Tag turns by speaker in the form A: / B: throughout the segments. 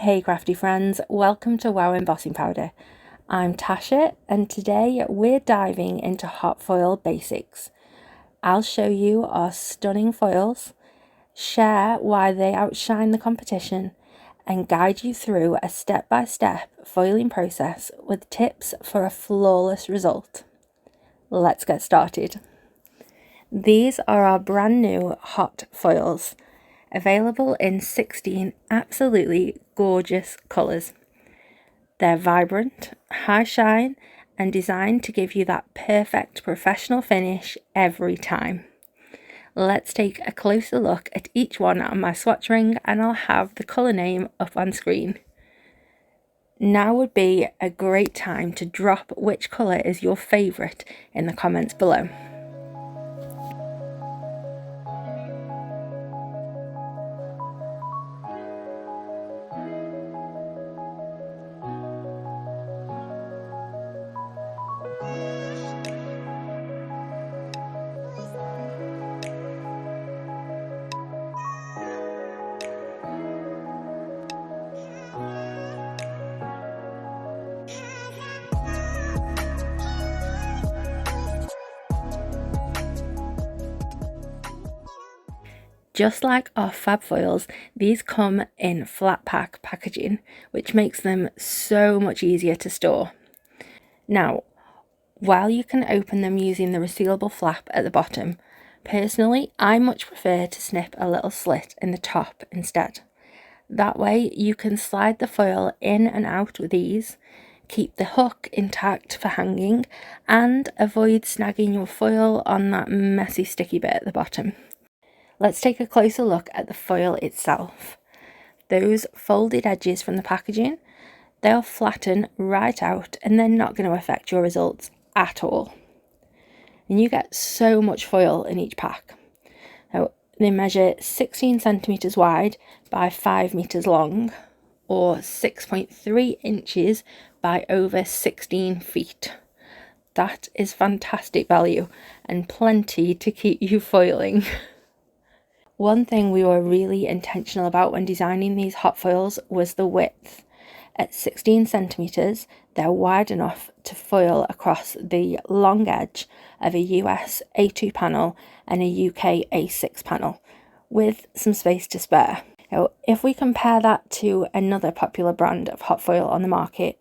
A: Hey crafty friends, welcome to WOW Embossing Powder. I'm Tasha and today we're diving into hot foil basics. I'll show you our stunning foils, share why they outshine the competition, and guide you through a step-by-step foiling process with tips for a flawless result. Let's get started. These are our brand new hot foils, available in 16 absolutely gorgeous colours. They're vibrant, high shine, and designed to give you that perfect professional finish every time. Let's take a closer look at each one on my swatch ring, and I'll have the colour name up on screen. Now would be a great time to drop which colour is your favourite in the comments below. Just like our fab foils, these come in flat pack packaging, which makes them so much easier to store. Now, while you can open them using the resealable flap at the bottom, personally, I much prefer to snip a little slit in the top instead. That way you can slide the foil in and out with ease, keep the hook intact for hanging, and avoid snagging your foil on that messy sticky bit at the bottom. Let's take a closer look at the foil itself. Those folded edges from the packaging, they'll flatten right out and they're not going to affect your results at all. And you get so much foil in each pack. Now, they measure 16 centimetres wide by 5 metres long, or 6.3 inches by over 16 feet. That is fantastic value and plenty to keep you foiling. One thing we were really intentional about when designing these hot foils was the width. At 16 centimetres, they're wide enough to foil across the long edge of a US A2 panel and a UK A6 panel, with some space to spare. Now, if we compare that to another popular brand of hot foil on the market,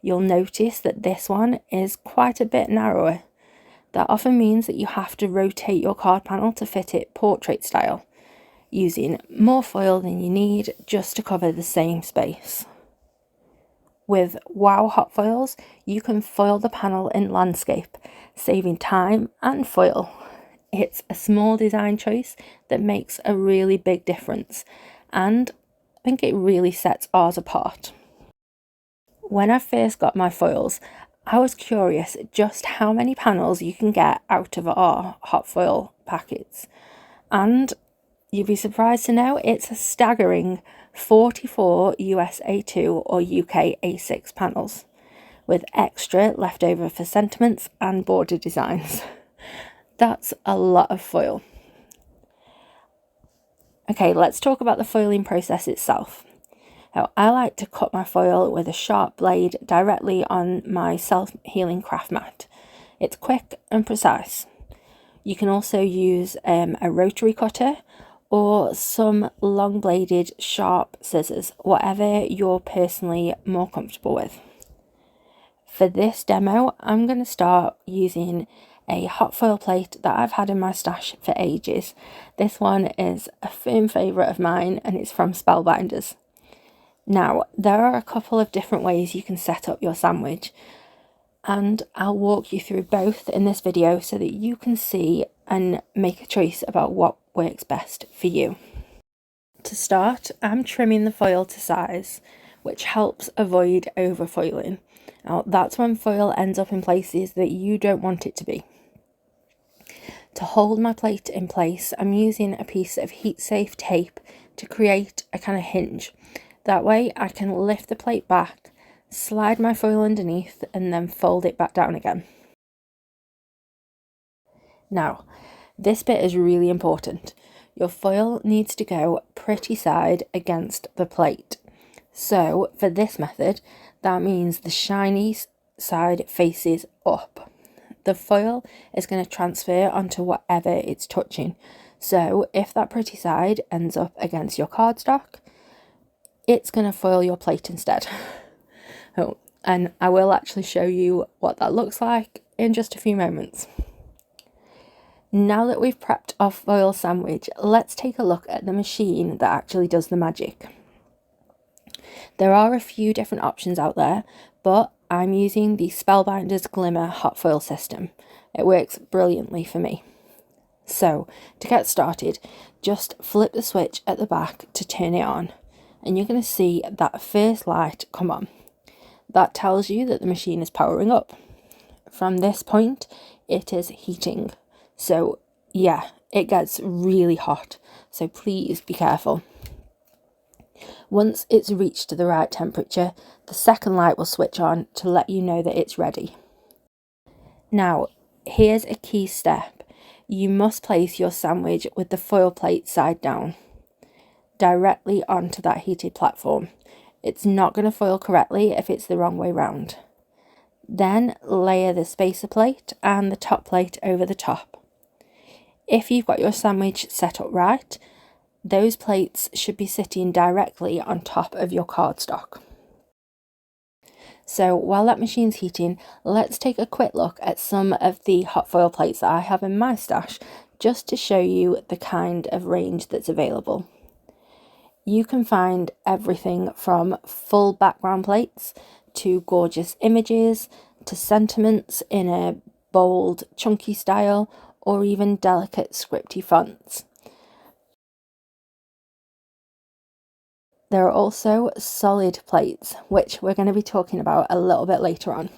A: you'll notice that this one is quite a bit narrower. That often means that you have to rotate your card panel to fit it portrait style, using more foil than you need just to cover the same space. With WOW hot foils, you can foil the panel in landscape, saving time and foil. It's a small design choice that makes a really big difference, and I think it really sets ours apart. When I first got my foils, I was curious just how many panels you can get out of our hot foil packets, and you'd be surprised to know it's a staggering 44 US A2 or UK A6 panels, with extra left over for sentiments and border designs. That's a lot of foil. Okay, let's talk about the foiling process itself. Now, I like to cut my foil with a sharp blade directly on my self-healing craft mat. It's quick and precise. You can also use a rotary cutter or some long-bladed sharp scissors, whatever you're personally more comfortable with. For this demo, I'm going to start using a hot foil plate that I've had in my stash for ages. This one is a firm favourite of mine and it's from Spellbinders. Now, there are a couple of different ways you can set up your sandwich, and I'll walk you through both in this video so that you can see and make a choice about what works best for you. To start, I'm trimming the foil to size, which helps avoid overfoiling. Now, that's when foil ends up in places that you don't want it to be. To hold my plate in place, I'm using a piece of heat-safe tape to create a kind of hinge. That way I can lift the plate back, slide my foil underneath, and then fold it back down again. Now, this bit is really important. Your foil needs to go pretty side against the plate. So for this method, that means the shiny side faces up. The foil is going to transfer onto whatever it's touching. So if that pretty side ends up against your cardstock, it's going to foil your plate instead. Oh, and I will actually show you what that looks like in just a few moments. Now that we've prepped our foil sandwich, let's take a look at the machine that actually does the magic. There are a few different options out there, but I'm using the Spellbinders Glimmer Hot Foil system. It works brilliantly for me. So, to get started, just flip the switch at the back to turn it on, and you're going to see that first light come on. That tells you that the machine is powering up. From this point, it is heating. So yeah, it gets really hot, so please be careful. Once it's reached the right temperature, the second light will switch on to let you know that it's ready. Now, here's a key step. You must place your sandwich with the foil plate side down, directly onto that heated platform. It's not going to foil correctly if it's the wrong way round. Then layer the spacer plate and the top plate over the top. If you've got your sandwich set up right, those plates should be sitting directly on top of your cardstock. So while that machine's heating, let's take a quick look at some of the hot foil plates that I have in my stash, just to show you the kind of range that's available. You can find everything from full background plates to gorgeous images to sentiments in a bold, chunky style, or even delicate scripty fonts. There are also solid plates, which we're going to be talking about a little bit later on.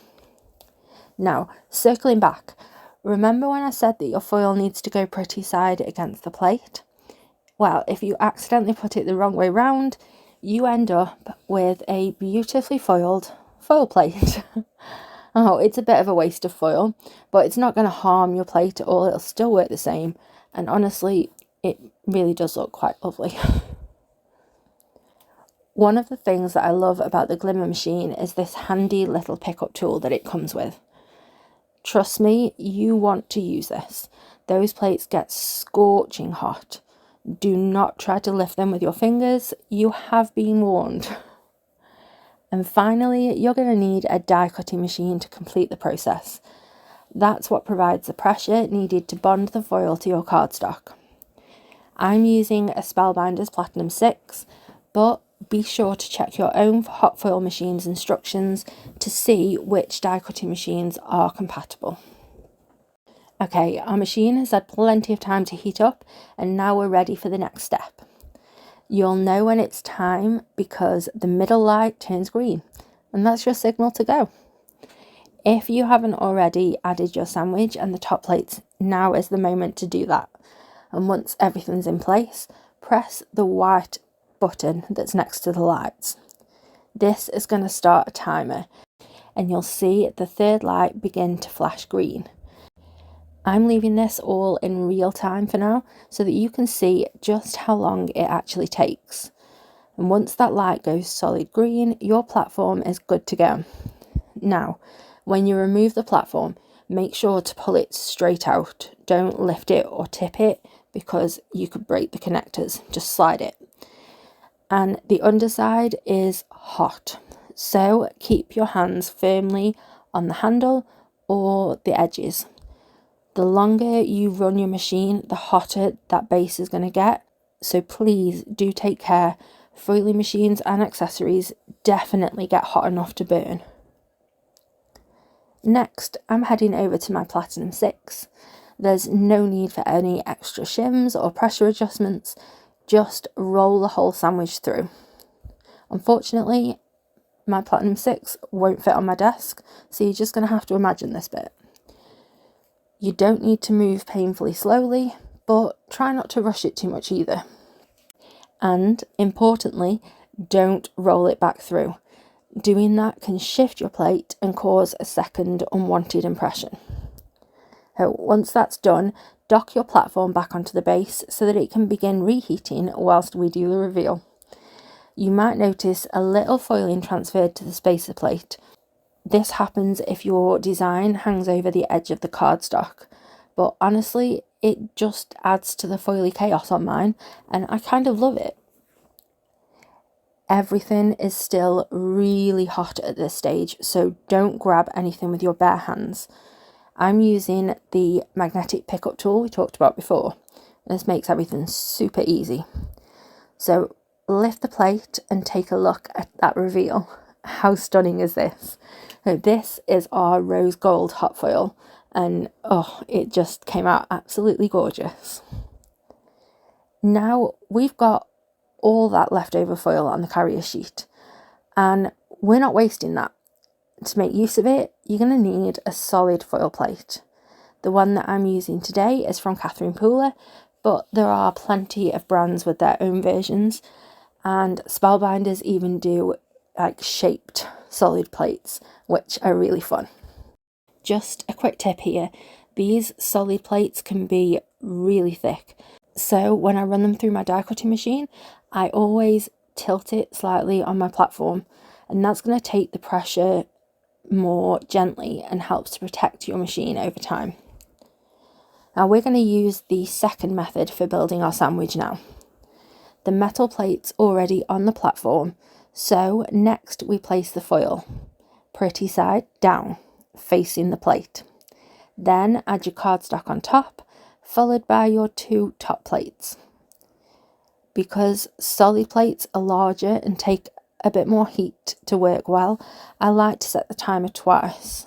A: Now, circling back, remember when I said that your foil needs to go pretty side against the plate? Well, if you accidentally put it the wrong way round, you end up with a beautifully foiled foil plate. Oh, it's a bit of a waste of foil, but it's not going to harm your plate at all. It'll still work the same, and honestly, it really does look quite lovely. One of the things that I love about the Glimmer machine is this handy little pickup tool that it comes with. Trust me, you want to use this. Those plates get scorching hot. Do not try to lift them with your fingers. You have been warned. And finally, you're going to need a die cutting machine to complete the process. That's what provides the pressure needed to bond the foil to your cardstock. I'm using a Spellbinders Platinum 6, but be sure to check your own hot foil machine's instructions to see which die cutting machines are compatible. Okay, our machine has had plenty of time to heat up, and now we're ready for the next step. You'll know when it's time because the middle light turns green, and that's your signal to go. If you haven't already added your sandwich and the top plates, now is the moment to do that. And once everything's in place, press the white button that's next to the lights. This is going to start a timer, and you'll see the third light begin to flash green. I'm leaving this all in real time for now so that you can see just how long it actually takes. And once that light goes solid green, your platform is good to go. Now, when you remove the platform, make sure to pull it straight out. Don't lift it or tip it because you could break the connectors. Just slide it. And the underside is hot, so keep your hands firmly on the handle or the edges. The longer you run your machine, the hotter that base is going to get, so please do take care. Foiling machines and accessories definitely get hot enough to burn. Next, I'm heading over to my Platinum 6. There's no need for any extra shims or pressure adjustments, just roll the whole sandwich through. Unfortunately, my Platinum 6 won't fit on my desk, so you're just going to have to imagine this bit. You don't need to move painfully slowly, but try not to rush it too much either. And importantly, don't roll it back through. Doing that can shift your plate and cause a second unwanted impression. So once that's done, dock your platform back onto the base so that it can begin reheating whilst we do the reveal. you might notice a little foiling transferred to the spacer plate. This happens if your design hangs over the edge of the cardstock, but honestly, it just adds to the foily chaos on mine, and I kind of love it. Everything is still really hot at this stage, so don't grab anything with your bare hands. I'm using the magnetic pickup tool we talked about before. This makes everything super easy. So lift the plate and take a look at that reveal. How stunning is this? So this is our rose gold hot foil, and oh, it just came out absolutely gorgeous. Now we've got all that leftover foil on the carrier sheet, and we're not wasting that. To make use of it, you're going to need a solid foil plate. The one that I'm using today is from Catherine Pooler, but there are plenty of brands with their own versions, and Spellbinders even do like shaped solid plates, which are really fun. Just a quick tip here, these solid plates can be really thick, so when I run them through my die cutting machine, I always tilt it slightly on my platform, and that's going to take the pressure more gently and helps to protect your machine over time. Now we're going to use the second method for building our sandwich now. The metal plate's already on the platform, so next we place the foil, pretty side down, facing the plate. Then add your cardstock on top, followed by your 2 top plates. Because solid plates are larger and take a bit more heat to work well, I like to set the timer twice.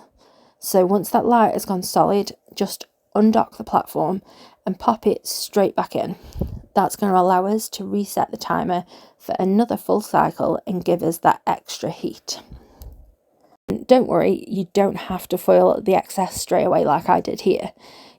A: So once that light has gone solid, just undock the platform and pop it straight back in. That's going to allow us to reset the timer for another full cycle and give us that extra heat. Don't worry, you don't have to foil the excess straight away like I did here.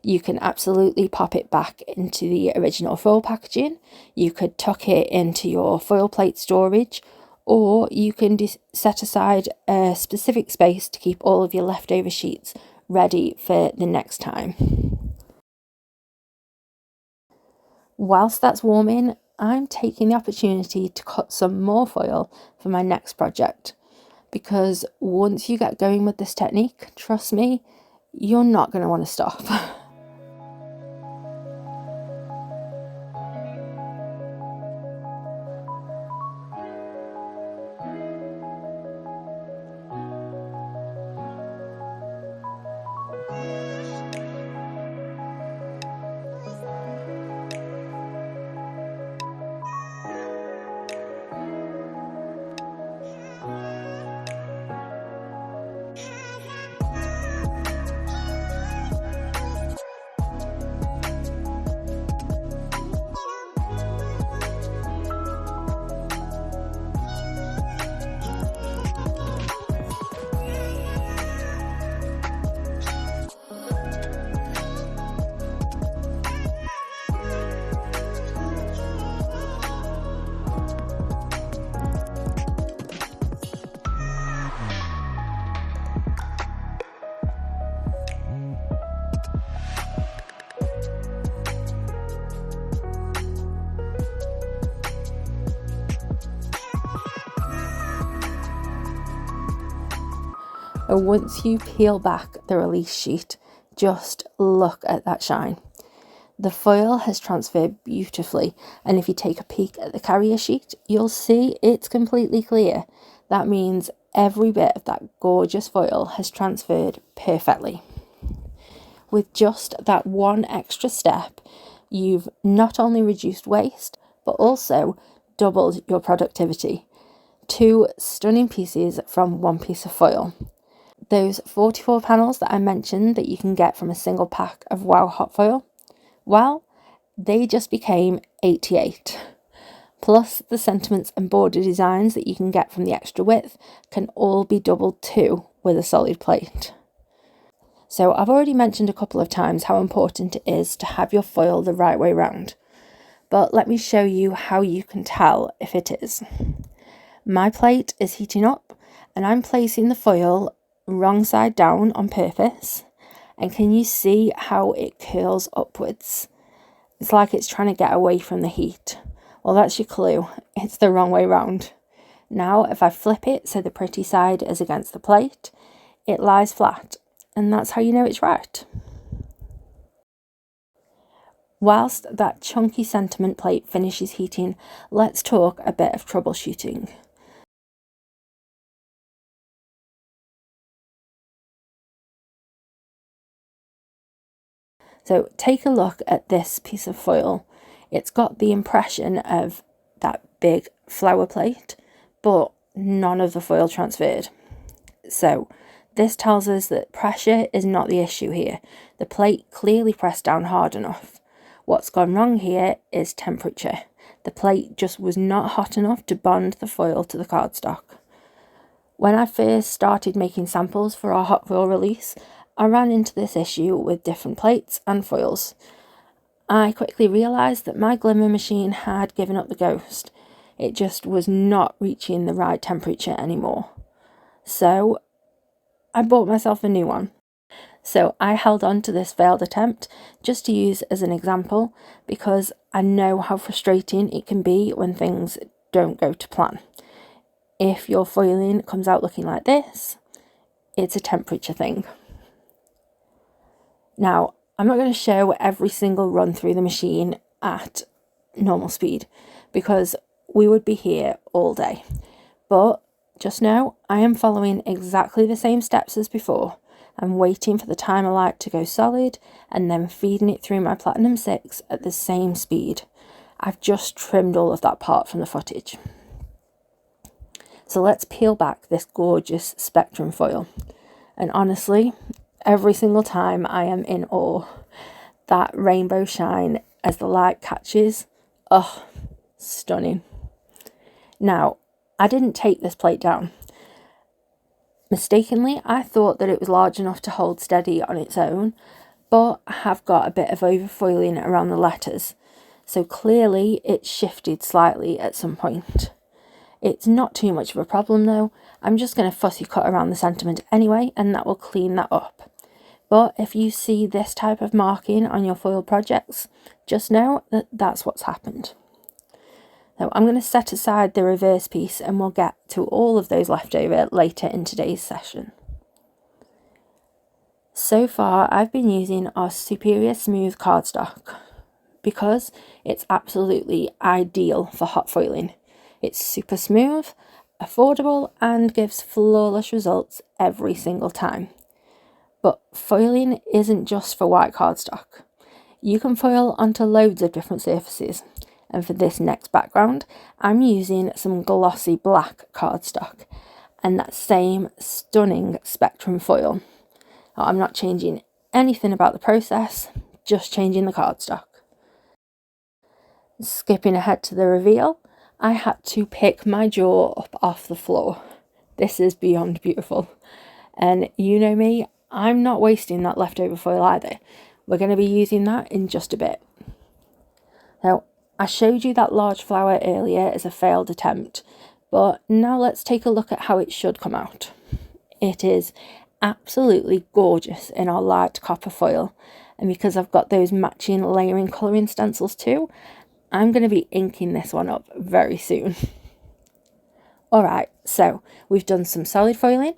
A: You can absolutely pop it back into the original foil packaging. You could tuck it into your foil plate storage, or you can set aside a specific space to keep all of your leftover sheets ready for the next time. Whilst that's warming, I'm taking the opportunity to cut some more foil for my next project, because once you get going with this technique, trust me, you're not going to want to stop. And once you peel back the release sheet, just look at that shine. The foil has transferred beautifully, and if you take a peek at the carrier sheet, you'll see it's completely clear. That means every bit of that gorgeous foil has transferred perfectly. With just that one extra step, you've not only reduced waste, but also doubled your productivity. 2 stunning pieces from one piece of foil. Those 44 panels that I mentioned that you can get from a single pack of WOW Hot Foil, well, they just became 88. Plus the sentiments and border designs that you can get from the extra width can all be doubled too with a solid plate. So I've already mentioned a couple of times how important it is to have your foil the right way round, but let me show you how you can tell if it is. My plate is heating up and I'm placing the foil wrong side down on purpose, and can you see how it curls upwards? It's like it's trying to get away from the heat. Well, that's your clue, it's the wrong way round. Now if I flip it so the pretty side is against the plate, it lies flat, and that's how you know it's right. Whilst that chunky sentiment plate finishes heating, let's talk a bit of troubleshooting. So take a look at this piece of foil. It's got the impression of that big flower plate, but none of the foil transferred. So this tells us that pressure is not the issue here. The plate clearly pressed down hard enough. What's gone wrong here is temperature. The plate just was not hot enough to bond the foil to the cardstock. When I first started making samples for our hot foil release, I ran into this issue with different plates and foils. I quickly realised that my glimmer machine had given up the ghost. It just was not reaching the right temperature anymore. So I bought myself a new one. So I held on to this failed attempt just to use as an example, because I know how frustrating it can be when things don't go to plan. If your foiling comes out looking like this, it's a temperature thing. Now, I'm not going to show every single run through the machine at normal speed, because we would be here all day. But just know I am following exactly the same steps as before. I'm waiting for the timer light to go solid and then feeding it through my Platinum 6 at the same speed. I've just trimmed all of that part from the footage. So let's peel back this gorgeous spectrum foil. And honestly, every single time I am in awe. That rainbow shine as the light catches, oh, stunning. Now, I didn't take this plate down. Mistakenly, I thought that it was large enough to hold steady on its own, but I have got a bit of overfoiling around the letters, so clearly it shifted slightly at some point. It's not too much of a problem though. I'm just going to fussy cut around the sentiment anyway, and that will clean that up. But if you see this type of marking on your foil projects, just know that that's what's happened. Now I'm going to set aside the reverse piece and we'll get to all of those left over later in today's session. So far I've been using our Superior Smooth cardstock because it's absolutely ideal for hot foiling. It's super smooth, affordable, and gives flawless results every single time. But foiling isn't just for white cardstock. You can foil onto loads of different surfaces. And for this next background, I'm using some glossy black cardstock and that same stunning spectrum foil. Now, I'm not changing anything about the process, just changing the cardstock. Skipping ahead to the reveal, I had to pick my jaw up off the floor. This is beyond beautiful. And you know me, I'm not wasting that leftover foil either. We're going to be using that in just a bit. Now, I showed you that large flower earlier as a failed attempt, but now let's take a look at how it should come out. It is absolutely gorgeous in our light copper foil, and because I've got those matching layering colouring stencils too, I'm going to be inking this one up very soon. Alright, so we've done some solid foiling,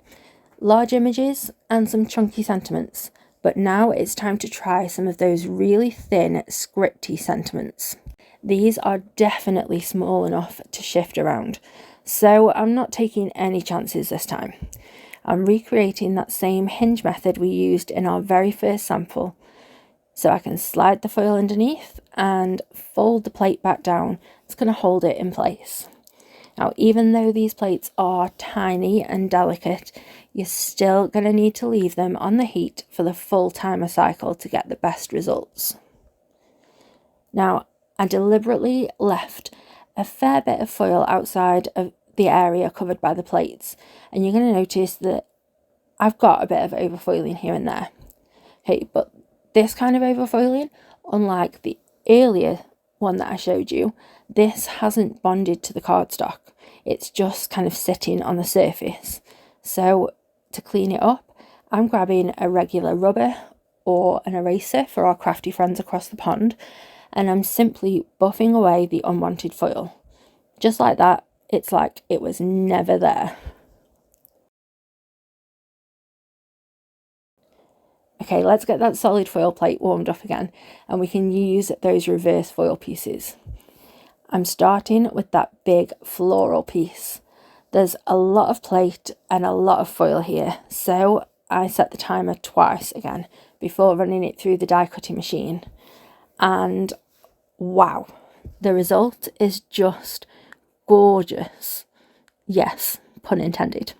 A: large images and some chunky sentiments, but now it's time to try some of those really thin scripty sentiments. These are definitely small enough to shift around, so I'm not taking any chances this time. I'm recreating that same hinge method we used in our very first sample, so I can slide the foil underneath and fold the plate back down. It's going to hold it in place. Now, even though these plates are tiny and delicate, you're still going to need to leave them on the heat for the full timer cycle to get the best results. Now, I deliberately left a fair bit of foil outside of the area covered by the plates, and you're going to notice that I've got a bit of overfoiling here and there. Okay, but this kind of overfoiling, unlike the earlier one that I showed you, this hasn't bonded to the cardstock. It's just kind of sitting on the surface. So to clean it up, I'm grabbing a regular rubber or an eraser for our crafty friends across the pond, and I'm simply buffing away the unwanted foil. Just like that, it's like it was never there. Okay, let's get that solid foil plate warmed up again, and we can use those reverse foil pieces. I'm starting with that big floral piece. There's a lot of plate and a lot of foil here, so I set the timer twice again before running it through the die cutting machine. And wow, the result is just gorgeous. Yes, pun intended.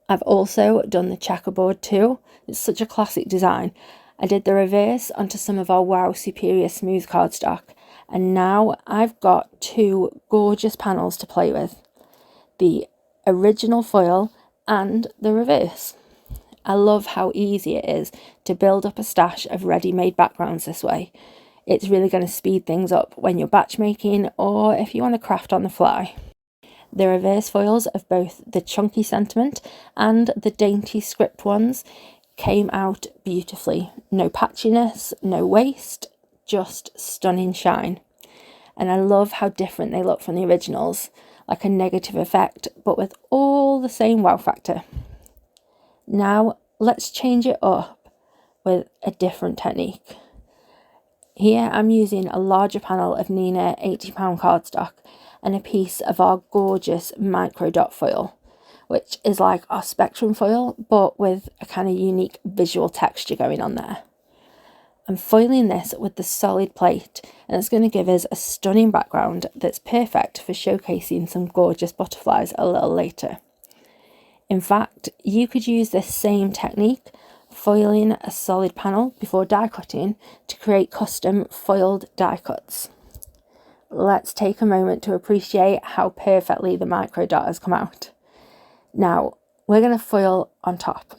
A: I've also done the checkerboard too. It's such a classic design. I did the reverse onto some of our WOW Superior Smooth cardstock, and now I've got two gorgeous panels to play with. The original foil and the reverse. I love how easy it is to build up a stash of ready-made backgrounds this way. It's really going to speed things up when you're batch making or if you want to craft on the fly. The reverse foils of both the chunky sentiment and the dainty script ones came out beautifully. No patchiness, no waste, just stunning shine. And I love how different they look from the originals, like a negative effect, but with all the same wow factor. Now let's change it up with a different technique. Here I'm using a larger panel of Nina 80-pound cardstock and a piece of our gorgeous Microdot foil, which is like our spectrum foil but with a kind of unique visual texture going on there. I'm foiling this with the solid plate, and it's going to give us a stunning background that's perfect for showcasing some gorgeous butterflies a little later. In fact, you could use this same technique, foiling a solid panel before die cutting, to create custom foiled die cuts. Let's take a moment to appreciate how perfectly the Microdot has come out. Now, we're going to foil on top.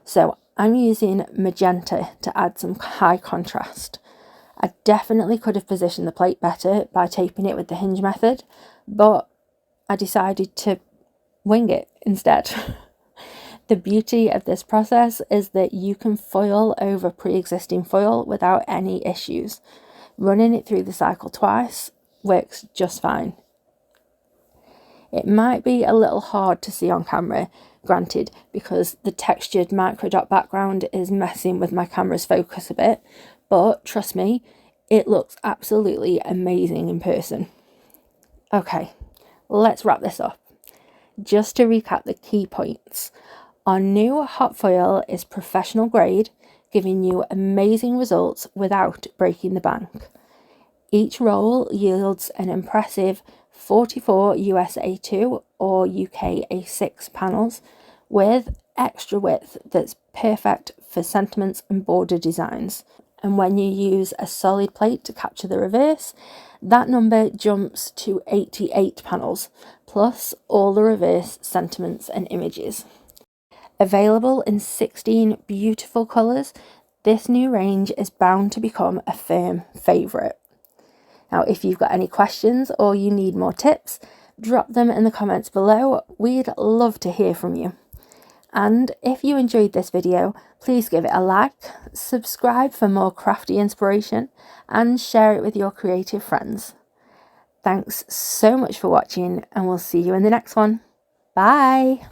A: So I'm using Magenta to add some high contrast. I definitely could have positioned the plate better by taping it with the hinge method, but I decided to wing it instead. The beauty of this process is that you can foil over pre-existing foil without any issues. Running it through the cycle twice works just fine. It might be a little hard to see on camera, granted, because the textured Microdot background is messing with my camera's focus a bit, but trust me, it looks absolutely amazing in person. Okay, let's wrap this up. Just to recap the key points. Our new hot foil is professional grade, giving you amazing results without breaking the bank. Each roll yields an impressive 44 US A2 or UK A6 panels with extra width that's perfect for sentiments and border designs. And when you use a solid plate to capture the reverse, that number jumps to 88 panels, plus all the reverse sentiments and images. Available in 16 beautiful colours, this new range is bound to become a firm favourite. Now, if you've got any questions or you need more tips, drop them in the comments below. We'd love to hear from you. And if you enjoyed this video, please give it a like, subscribe for more crafty inspiration, and share it with your creative friends. Thanks so much for watching, and we'll see you in the next one. Bye!